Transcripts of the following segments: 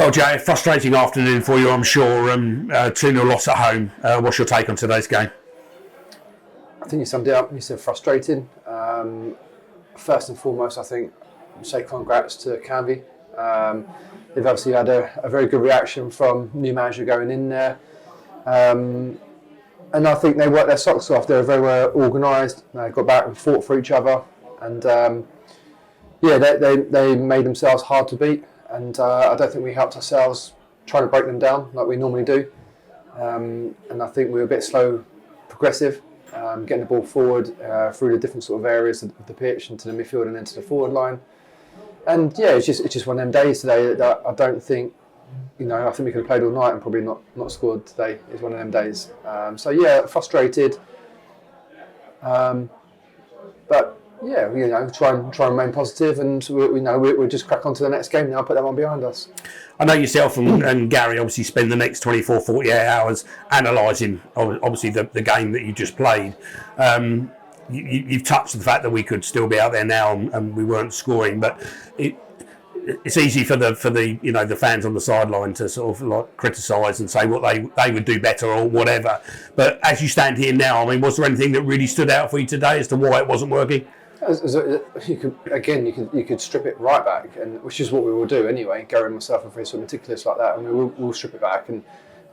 Well, Jay, frustrating afternoon for you, I'm sure. 2-0 loss at home. What's your take on today's game? I think you summed it up. You said frustrating. First and foremost, I think, say congrats to Canvey. They've obviously had a very good reaction from new manager going in there. And I think they worked their socks off. They were very well organised. They got back and fought for each other. And they made themselves hard to beat. And I don't think we helped ourselves trying to break them down like we normally do. And I think we were a bit slow, progressive, getting the ball forward through the different sort of areas of the pitch into the midfield and into the forward line. And yeah, it's just one of them days today that I don't think, I think we could have played all night and probably not scored today. It's one of them days. So yeah, frustrated. But yeah, try and remain positive, and we'll just crack on to the next game now. Put that one behind us. I know yourself and Gary obviously spend the next 24, 48 hours analysing obviously the game that you just played. You've touched the fact that we could still be out there now and we weren't scoring, but it's easy for the fans on the sideline to sort of like criticise and say what they would do better or whatever. But as you stand here now, I mean, was there anything that really stood out for you today as to why it wasn't working? You could strip it right back, and which is what we will do anyway. Gary and myself are very sort of meticulous like that, and we'll strip it back and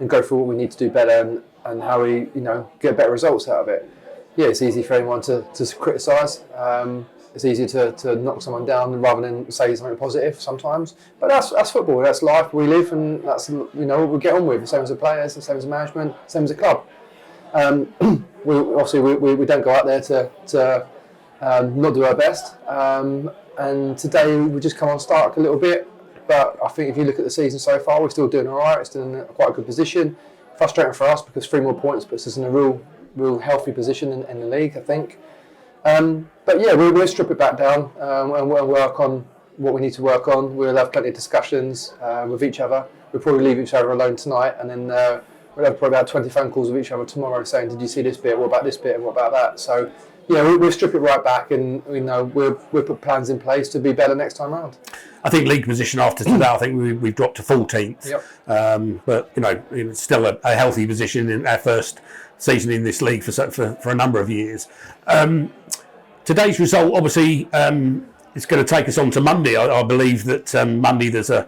go through what we need to do better and how we get better results out of it. Yeah, it's easy for anyone to criticise. It's easy to knock someone down rather than say something positive sometimes. But that's football. That's life. We live, and that's what we get on with. The same as the players, the same as the management, the same as the club. We don't go out there to not do our best. And today we just come on stark a little bit. But I think if you look at the season so far, we're still doing all right. We're still in quite a good position. Frustrating for us because 3 more points puts us in a real healthy position in the league, I think. But yeah, we'll strip it back down and we'll work on what we need to work on. We'll have plenty of discussions with each other. We'll probably leave each other alone tonight, and then we'll have probably about 20 phone calls with each other tomorrow saying, did you see this bit? What about this bit? And what about that? So yeah, we'll strip it right back, and we'll put plans in place to be better next time round. I think league position after today, I think we've dropped to 14th. Yep. But it's still a healthy position in our first season in this league for a number of years. Today's result, obviously, it's going to take us on to Monday. I believe that Monday there's a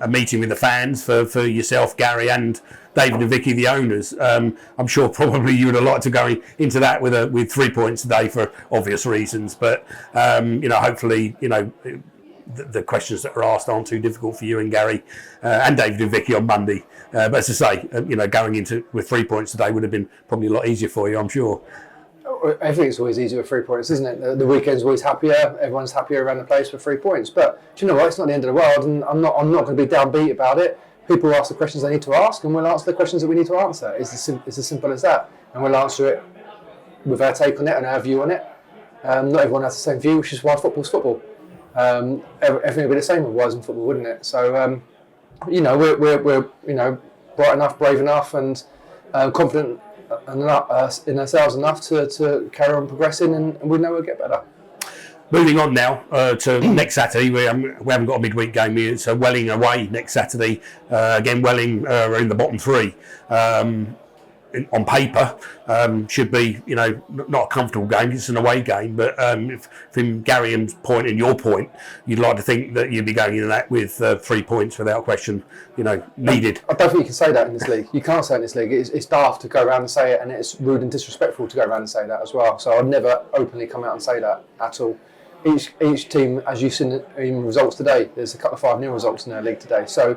meeting with the fans for yourself, Gary, and David and Vicky, the owners. I'm sure probably you would have liked to go into that with 3 points today for obvious reasons, but hopefully the questions that are asked aren't too difficult for you and Gary and David and Vicky on Monday. But as I say, going into with 3 points today would have been probably a lot easier for you, I'm sure. I think it's always easier with 3 points, isn't it? The weekend's always happier. Everyone's happier around the place for 3 points. But do you know what? It's not the end of the world, and I'm not going to be downbeat about it. People ask the questions they need to ask, and we'll answer the questions that we need to answer. It's as simple as that, and we'll answer it with our take on it and our view on it. Not everyone has the same view, which is why football's football. Everything would be the same otherwise in football, wouldn't it? So we're bright enough, brave enough, and confident in ourselves enough to carry on progressing, and we know we'll get better. Moving on now to next Saturday, we haven't got a midweek game. It's Welling away next Saturday. Again, Welling are in the bottom 3. On paper, should be not a comfortable game. It's an away game, but from Gary's point and your point, you'd like to think that you'd be going into that with 3 points without question. Needed. I don't think you can say that in this league. You can't say it in this league. It's daft to go around and say it, and it's rude and disrespectful to go around and say that as well. So I'd never openly come out and say that at all. Each team, as you've seen in results today, there's a couple of 5-0 results in their league today. So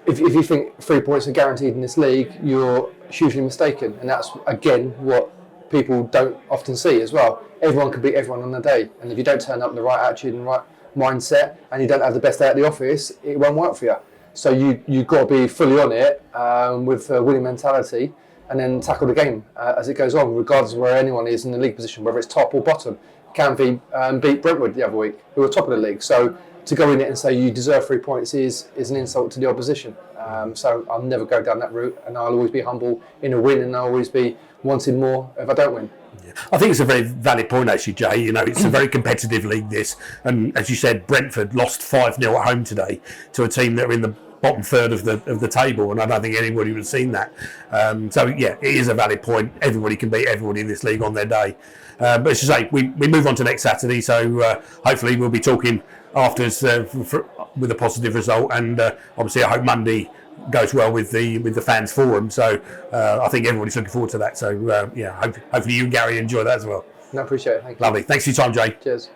if you think 3 points are guaranteed in this league, you're hugely mistaken, and that's again what people don't often see as well. Everyone can beat everyone on the day, and if you don't turn up with the right attitude and right mindset, and you don't have the best day at the office, it won't work for you. So you've got to be fully on it with a winning mentality, and then tackle the game as it goes on, regardless of where anyone is in the league position, whether it's top or bottom. Canvey beat Brentwood the other week, who were top of the league. So to go in it and say you deserve 3 points is an insult to the opposition. So I'll never go down that route, and I'll always be humble in a win, and I'll always be wanting more if I don't win. Yeah. I think it's a very valid point, actually, Jay. You know, it's a very competitive league, this. And as you said, Brentford lost 5-0 at home today to a team that are in the bottom third of the table, and I don't think anybody would have seen that. So, yeah, it is a valid point. Everybody can beat everybody in this league on their day. But as you say, we move on to next Saturday, so hopefully we'll be talking afterwards with a positive result. And obviously, I hope Monday goes well with the fans forum. So I think everybody's looking forward to that. So, yeah, hopefully you and Gary enjoy that as well. No, appreciate it. Thank you. Lovely. Thanks for your time, Jay. Cheers.